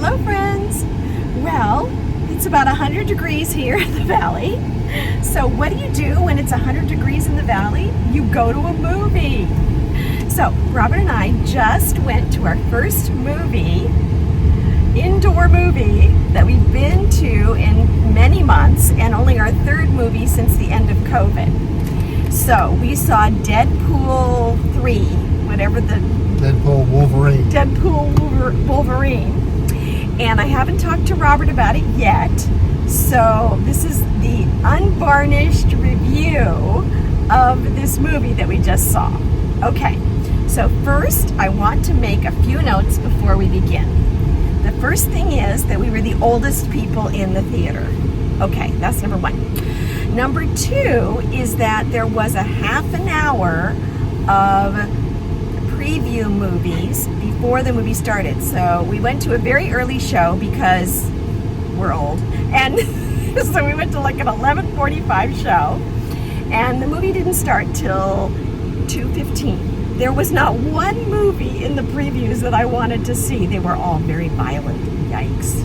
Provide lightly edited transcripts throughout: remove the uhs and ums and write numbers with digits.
Hello friends! Well, it's about 100 degrees here in the valley. So what do you do when it's 100 degrees in the valley? You go to a movie. So Robert and I just went to our first movie, indoor movie, that we've been to in many months, and only our third movie since the end of COVID. So we saw Deadpool 3, whatever the... Deadpool Wolverine. Deadpool Wolverine. And I haven't talked to Robert about it yet. So this is the unvarnished review of this movie that we just saw. Okay, so first I want to make a few notes before we begin. The first thing is that we were the oldest people in the theater. Okay, that's number one. Number two is that there was a half an hour of preview movies before the movie started. So we went to a very early show because we're old. And so we went to like an 11:45 show. And the movie didn't start till 2:15. There was not one movie in the previews that I wanted to see. They were all very violent. Yikes.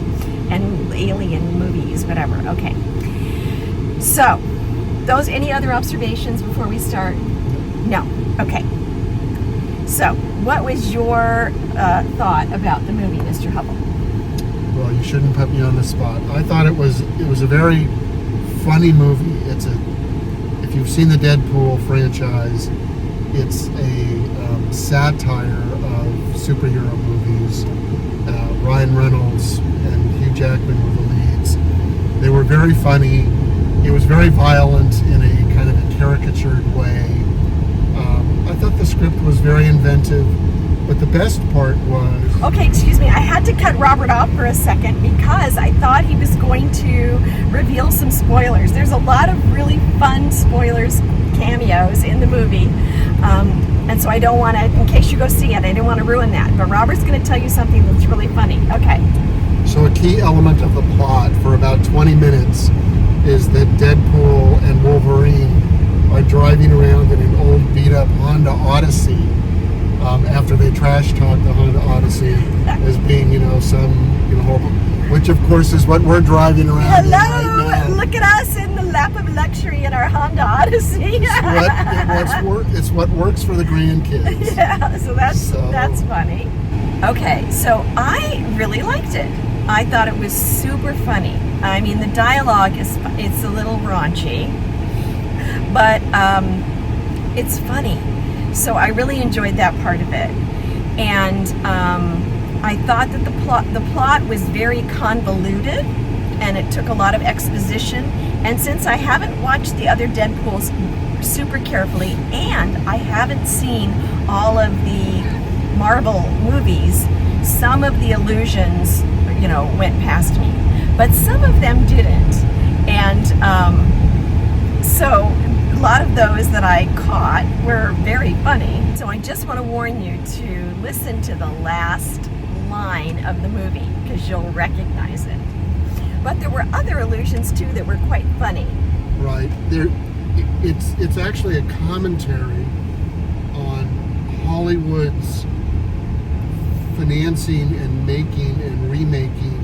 And alien movies, whatever. Okay. So, any other observations before we start? No. Okay. So, what was your thought about the movie, Mr. Hubbell? Well, you shouldn't put me on the spot. I thought it was a very funny movie. If you've seen the Deadpool franchise, it's a satire of superhero movies. Ryan Reynolds and Hugh Jackman were the leads. They were very funny. It was very violent in a kind of a caricatured way. I thought the script was very inventive, but the best part was... Okay, excuse me. I had to cut Robert off for a second because I thought he was going to reveal some spoilers. There's a lot of really fun spoilers, cameos in the movie. And so I don't want to, in case you go see it, I didn't want to ruin that. But Robert's going to tell you something that's really funny. Okay. So a key element of the plot for about 20 minutes is that Deadpool and Wolverine are driving around in an old beat-up Honda Odyssey after they trash-talk the Honda Odyssey as being, some, horrible, which of course is what we're driving around in right now. Look at us in the lap of luxury in our Honda Odyssey. It's what works for the grandkids. Yeah, so that's funny. Okay, so I really liked it. I thought it was super funny. I mean, the dialogue it's a little raunchy, but it's funny. So I really enjoyed that part of it. And I thought that the plot was very convoluted, and it took a lot of exposition. And since I haven't watched the other Deadpools super carefully, and I haven't seen all of the Marvel movies, some of the allusions, went past me. But some of them didn't. And so a lot of those that I caught were very funny. So I just want to warn you to listen to the last line of the movie because you'll recognize it. But there were other allusions too that were quite funny. Right. It's actually a commentary on Hollywood's financing and making and remaking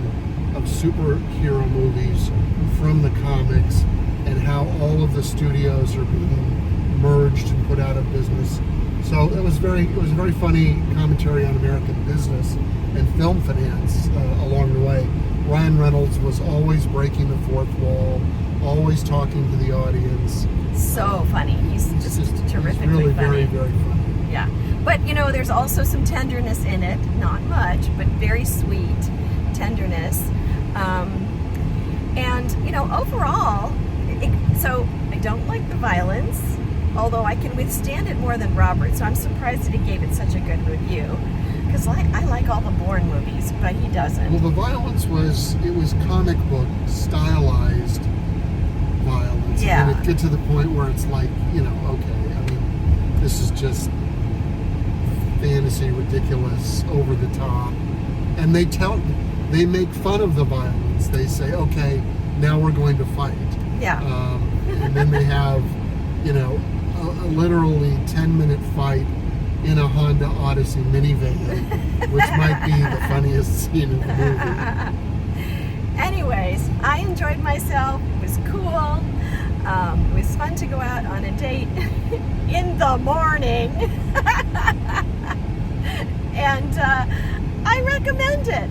of superhero movies from the comics, and how all of the studios are being merged and put out of business. So it was a very funny commentary on American business and film finance along the way. Ryan Reynolds was always breaking the fourth wall, always talking to the audience. So funny. He's just terrifically he's really funny. Very, very funny. Yeah. But, there's also some tenderness in it. Not much, but very sweet tenderness. And, overall, so I don't like the violence, although I can withstand it more than Robert, so I'm surprised that he gave it such a good review. Because I like all the Bourne movies, but he doesn't. Well, the violence was comic book stylized violence. Yeah. And it gets to the point where it's like, okay, I mean, this is just fantasy, ridiculous, over the top. And they make fun of the violence. They say, okay, now we're going to fight. Yeah. And then they have, a literally 10-minute fight in a Honda Odyssey minivan, which might be the funniest scene in the movie. Anyways, I enjoyed myself. It was cool. It was fun to go out on a date in the morning. And I recommend it.